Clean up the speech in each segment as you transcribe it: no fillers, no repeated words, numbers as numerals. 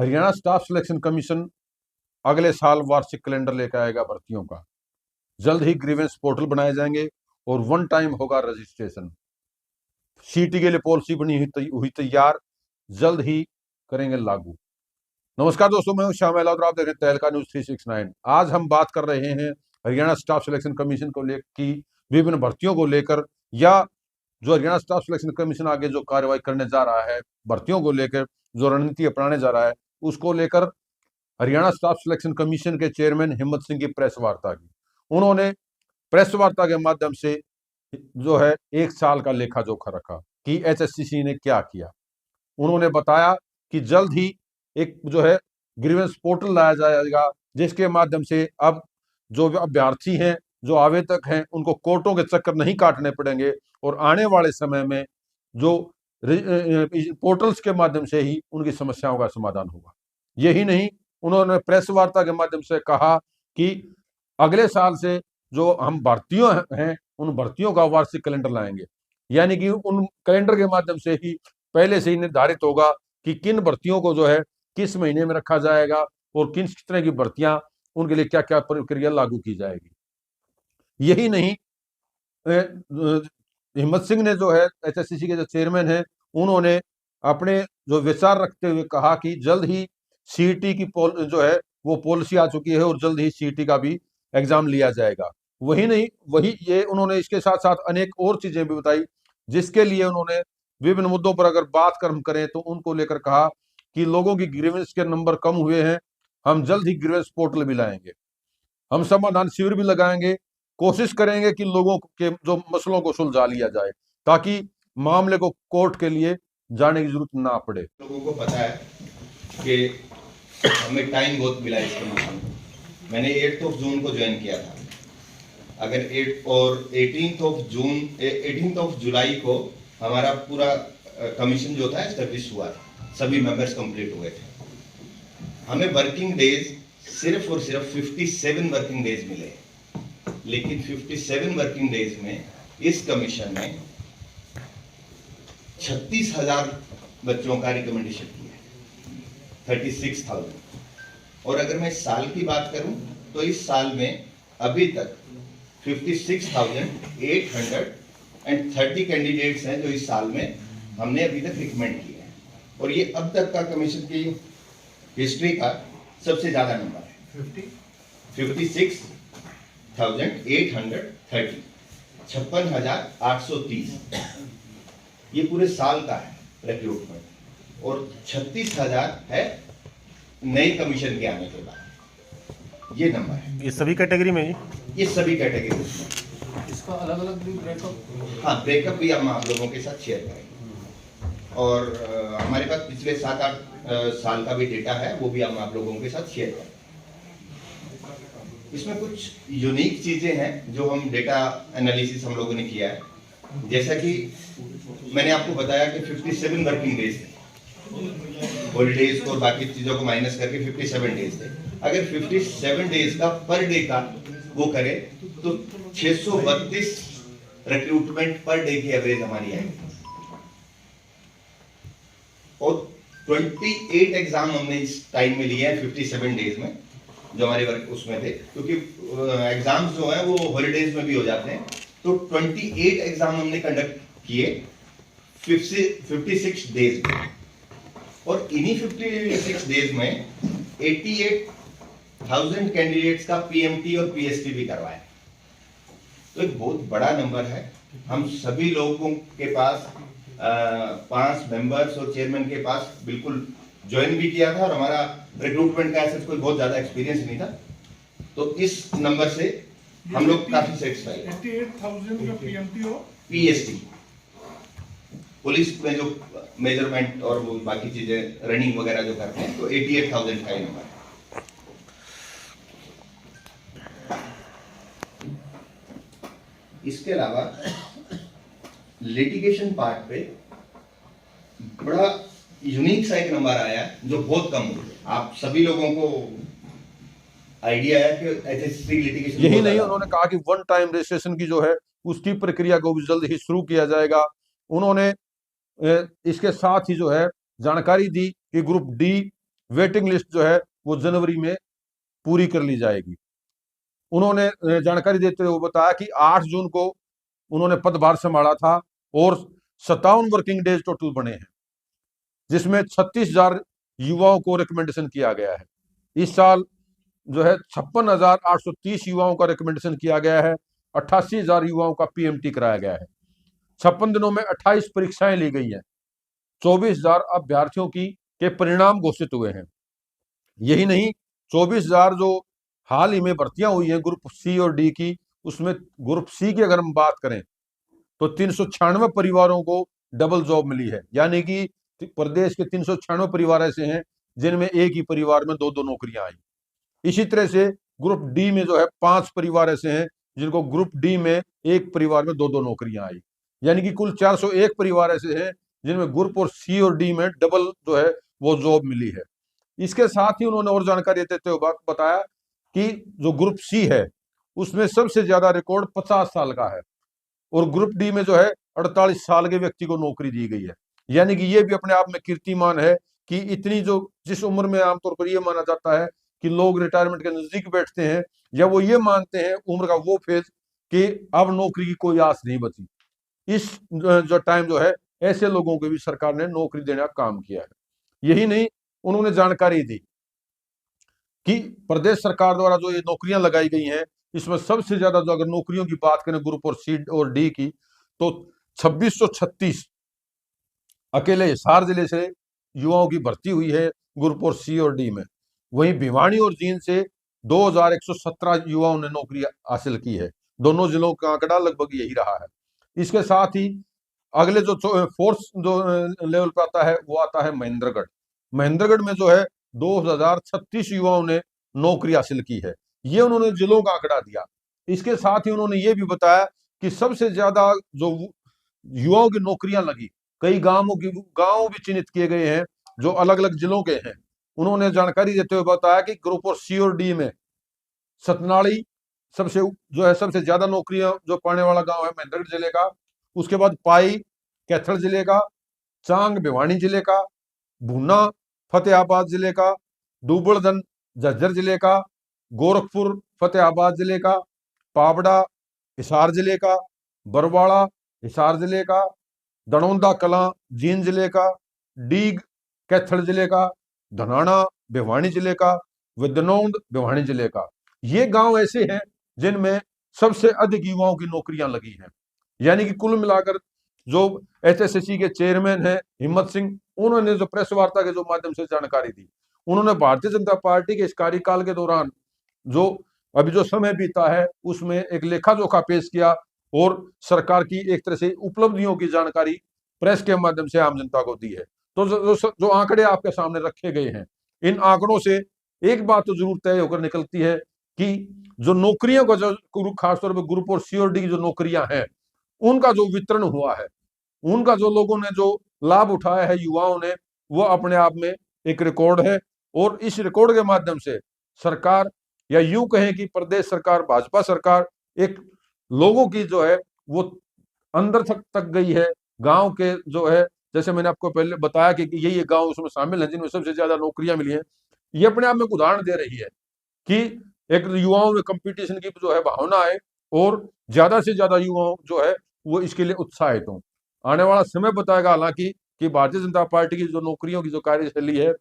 Haryana staff selection commission अगले साल वार्षिक कैलेंडर लेकर आएगा भर्तियों का। जल्द ही ग्रीवेंस पोर्टल बनाए जाएंगे और वन टाइम होगा रजिस्ट्रेशन। सीटी के लिए पॉलिसी बनी हुई तैयार, जल्द ही करेंगे लागू। नमस्कार दोस्तों, मैं हूं श्याम और आप देख रहे हैं तहलका न्यूज 369। आज हम बात कर रहे हैं हरियाणा स्टाफ सिलेक्शन कमीशन को लेकर की विभिन्न भर्तियों को लेकर, या जो हरियाणा स्टाफ सिलेक्शन कमीशन आगे जो कार्रवाई करने जा रहा है भर्तियों को लेकर, जो रणनीति अपनाने जा रहा है उसको लेकर हरियाणा स्टाफ सिलेक्शन कमीशन के चेयरमैन हिम्मत सिंह की प्रेस वार्ता की। उन्होंने प्रेस वार्ता के माध्यम से जो है 1 साल का लेखा जोखा रखा कि एचएससीसी ने क्या किया। उन्होंने बताया कि जल्द ही एक जो है ग्रीवेंस पोर्टल लाया जाएगा, जिसके माध्यम से अब जो अभ्यर्थी हैं, जो आवेदक हैं, उनको कोर्टों के चक्कर नहीं काटने पड़ेंगे और आने वाले समय में जो पोर्टल्स के माध्यम से ही उनकी समस्याओं का समाधान होगा। यही नहीं, उन्होंने प्रेस वार्ता के माध्यम से कहा कि अगले साल से जो हम भर्तियों हैं उन भर्तियों का वार्षिक कैलेंडर लाएंगे, यानी कि उन कैलेंडर के माध्यम से ही पहले से ही निर्धारित होगा कि किन भर्तियों को जो है किस महीने में रखा जाएगा और किस तरह की भर्तियां, उनके लिए क्या क्या प्रक्रिया लागू की जाएगी। यही नहीं, हिम्मत सिंह ने जो है एचएससीसी के जो चेयरमैन हैं, उन्होंने अपने जो विचार रखते हुए कहा कि जल्द ही सीईटी की जो है वो पॉलिसी आ चुकी है और जल्द ही सीईटी का भी एग्जाम लिया जाएगा। वही नहीं, वही ये उन्होंने इसके साथ साथ अनेक और चीजें भी बताई, जिसके लिए उन्होंने विभिन्न मुद्दों पर अगर बात हम करें तो उनको लेकर कहा कि लोगों की ग्रीवेंस के नंबर कम हुए हैं, हम जल्द ही ग्रीवेंस पोर्टल भी लाएंगे, हम समाधान शिविर भी लगाएंगे, कोशिश करेंगे कि लोगों के जो मसलों को सुलझा लिया जाए ताकि मामले को कोर्ट के लिए जाने की जरूरत ना पड़े। लोगों को पता है कि हमें टाइम बहुत मिला इस कमीशन में। मैंने 8 जून को ज्वाइन किया था। अगर 18 जुलाई को हमारा पूरा कमीशन जो था एस्टेब्लिश हुआ था, सभी मेंबर्स कंप्लीट हुए थे। हमें वर्किंग डेज सिर्फ और सिर्फ 57 वर्किंग डेज मिले, लेकिन 57 वर्किंग डेज में इस कमीशन में 36,000 बच्चों का रिकमेंडेशन किया है, 36,000। और अगर मैं इस साल की बात करूं तो इस साल में अभी तक 56,830 कैंडिडेट्स हैं जो इस साल में हमने अभी तक रिकमेंड किए हैं, और ये अब तक का कमीशन की हिस्ट्री का सबसे ज्यादा नंबर है। 56,830, 56,830 ये पूरे साल का है रिक्रूटमेंट, और 36,000 है नए कमीशन के आने के बाद। ये नंबर है। ये सभी कैटेगरी में, ये सभी कैटेगरी में। इसका अलग अलग भी ब्रेकअप? हाँ, ब्रेकअप भी हम आप लोगों के साथ शेयर करेंगे, और हमारे पास पिछले 7-8 साल का भी डेटा है, वो भी हम आप लोगों के साथ शेयर करेंगे। इसमें कुछ यूनिक चीजें हैं जो हम डेटा एनालिसिस हम लोगों ने किया है। जैसा कि मैंने आपको बताया कि 57 वर्किंग डेज थे, हॉलीडेज और बाकी चीजों को माइनस करके 57 डेज थे। अगर 57 डेज का पर डे का वो करें तो 632 रिक्रूटमेंट पर डे की एवरेज हमारी आएगी, और 28 एग्जाम हमने इस टाइम में लिए हैं 57 डेज में, जो हमारे वर्क उसमें थे, क्योंकि एग्जाम्स जो हैं वो हॉलीडेज में भी हो जाते हैं। तो 28 एग्जाम हमने कंडक्ट किए 56 डेज में, और इन्हीं 56 डेज में 88,000 कैंडिडेट्स का पीएमटी और पीएसटी भी करवाया। तो एक बहुत बड़ा नंबर है। हम सभी लोगों के पास 5 मेंबर्स और चेयरमैन के पास बिल्कुल ज्वाइन भी किया था, और हमारा रिक्रूटमेंट का ऐसा कोई बहुत ज्यादा एक्सपीरियंस नहीं था, तो इस नंबर से हम लोग काफी सेटिस्फाइड हैं। 88,000 का पीएमटी और पीएसटी, पुलिस में जो मेजरमेंट और वो बाकी चीजें रनिंग वगैरह जो करते हैं, तो 88,000 का ही नंबर है। इसके अलावा लिटिगेशन पार्ट पे बड़ा यूनिक सा एक नंबर आया जो बहुत कम हो। आप सभी लोगों को आइडिया है कि एचएससी लिटिगेशन। यही नहीं, उन्होंने कहा कि वन टाइम रजिस्ट्रेशन की जो है उसकी प्रक्रिया को भी जल्द ही शुरू किया जाएगा। उन्होंने इसके साथ ही जो है जानकारी दी कि ग्रुप डी वेटिंग लिस्ट जो है वो जनवरी में पूरी कर ली जाएगी। उन्होंने जानकारी देते हुए बताया कि 8 जून को उन्होंने पदभार संभाला था और 57 वर्किंग डेज टोटल बने हैं, जिसमें 36,000 युवाओं को रिकमेंडेशन किया गया है। इस साल जो है 56,830 युवाओं का रिकमेंडेशन किया गया है। 88,000 युवाओं का पीएमटी कराया गया है। 56 दिनों में 28 परीक्षाएं ली गई हैं। 24,000 अभ्यर्थियों के परिणाम घोषित हुए हैं। यही नहीं, 24,000 जो हाल ही में भर्तियां हुई हैं ग्रुप सी और डी की, उसमें ग्रुप सी की अगर हम बात करें तो 396 परिवारों को डबल जॉब मिली है। यानी कि प्रदेश के 396 परिवार ऐसे हैं जिनमें एक ही परिवार में 2-2 नौकरियां आई। इसी तरह से ग्रुप डी में जो है 5 परिवार ऐसे हैं जिनको ग्रुप डी में एक परिवार में 2-2 नौकरियां आई। यानी कि कुल 401 परिवार ऐसे हैं जिनमें ग्रुप और सी और डी में डबल जो है वो जॉब मिली है। इसके साथ ही उन्होंने और जानकारी देते हुए बताया कि जो ग्रुप सी है उसमें सबसे ज्यादा रिकॉर्ड 50 साल का है और ग्रुप डी में जो है 48 साल के व्यक्ति को नौकरी दी गई है। यानी कि ये भी अपने आप में कीर्तिमान है कि इतनी जो जिस उम्र में आमतौर पर यह माना जाता है कि लोग रिटायरमेंट के नजदीक बैठते हैं या वो ये मानते हैं उम्र का वो फेज कि अब नौकरी की कोई आस नहीं बची, इस जो टाइम जो है ऐसे लोगों को भी सरकार ने नौकरी देने का काम किया है। यही नहीं, उन्होंने जानकारी दी कि प्रदेश सरकार द्वारा जो ये नौकरियां लगाई गई हैं इसमें सबसे ज्यादा जो अगर नौकरियों की बात करें ग्रुप और सी और डी की तो 2636 अकेले हिसार जिले से युवाओं की भर्ती हुई है ग्रुप और सी और डी में। वहीं भिवानी और जींद से 2117 युवाओं ने नौकरी हासिल की है। दोनों जिलों का आंकड़ा लगभग यही रहा है। इसके साथ ही अगले जो फोर्थ जो लेवल पे आता है वो आता है महेंद्रगढ़। महेंद्रगढ़ में जो है 2036 युवाओं ने नौकरी हासिल की है। ये उन्होंने जिलों का आंकड़ा दिया। इसके साथ ही उन्होंने ये भी बताया कि सबसे ज्यादा जो युवाओं की नौकरियां लगी, कई गांव भी चिन्हित किए गए हैं जो अलग अलग जिलों के हैं। उन्होंने जानकारी देते हुए बताया कि ग्रुप और सी और डी में सतनाड़ी सबसे ज्यादा नौकरियां जो पाने वाला गांव है महेंद्रगढ़ जिले का। उसके बाद पाई कैथल जिले का, चांग भिवानी जिले का, भूना फतेहाबाद जिले का, डूबड़दन झज्जर जिले का, गोरखपुर फतेहाबाद जिले का, पावड़ा हिसार जिले का, बरवाड़ा हिसार जिले का, दणौंदा कलां जींद जिले का, डीग कैथल जिले का, धनाना भिवानी जिले का, विदनौंद भिवानी जिले का। ये गांव ऐसे हैं जिनमें सबसे अधिक युवाओं की नौकरियां लगी हैं। यानी कि कुल मिलाकर जो एचएसएससी के चेयरमैन हैं हिम्मत सिंह, उन्होंने जो प्रेस वार्ता के जो माध्यम से जानकारी दी, उन्होंने भारतीय जनता पार्टी के इस कार्यकाल के दौरान जो अभी जो समय बीता है उसमें एक लेखा जोखा पेश किया और सरकार की एक तरह से उपलब्धियों की जानकारी प्रेस के माध्यम से आम जनता को दी है। तो जो आंकड़े आपके सामने रखे गए हैं, इन आंकड़ों से एक बात तो जरूर तय होकर निकलती है कि जो नौकरियों का जो खासतौर पर ग्रुप और सी और डी की जो नौकरियां हैं उनका जो वितरण हुआ है, उनका जो लोगों ने जो लाभ उठाया है युवाओं ने, वो अपने आप में एक रिकॉर्ड है। और इस रिकॉर्ड के माध्यम से सरकार, या यूं कहें कि प्रदेश सरकार भाजपा सरकार, एक लोगों की जो है वो अंदर तक गई है। गांव के जो है, जैसे मैंने आपको पहले बताया कि ये गांव उसमें शामिल है जिनमें सबसे ज्यादा नौकरियां मिली हैं। ये अपने आप में एक उदाहरण दे रही है कि एक युवाओं में कंपटीशन की जो है भावना है और ज्यादा से ज्यादा युवा जो है वो इसके लिए उत्साहित हों। आने वाला समय बताएगा हालांकि कि भारतीय जनता पार्टी की जो नौकरियों की जो कार्यशैली है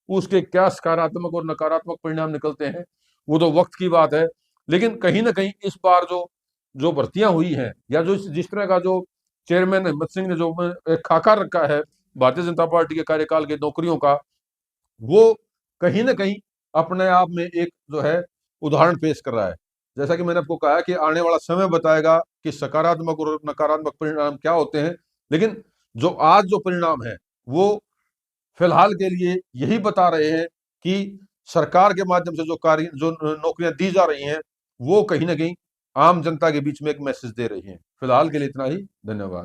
उसके क्या सकारात्मक और नकारात्मक परिणाम निकलते हैं, वो तो वक्त की बात है। लेकिन कहीं ना कहीं इस बार जो भर्तियां हुई हैं या जो जिस तरह का जो चेयरमैन हिम्मत सिंह ने जो एक खाका रखा है भारतीय जनता पार्टी के कार्यकाल के नौकरियों का, वो कहीं ना कहीं अपने आप में एक जो है उदाहरण पेश कर रहा है। जैसा कि मैंने आपको कहा कि आने वाला समय बताएगा कि सकारात्मक और नकारात्मक परिणाम क्या होते हैं। लेकिन जो आज जो परिणाम है वो फिलहाल के लिए यही बता रहे हैं कि सरकार के माध्यम से जो नौकरियां दी जा रही हैं वो कहीं ना कहीं आम जनता के बीच में एक मैसेज दे रही हैं। फिलहाल के लिए इतना ही, धन्यवाद।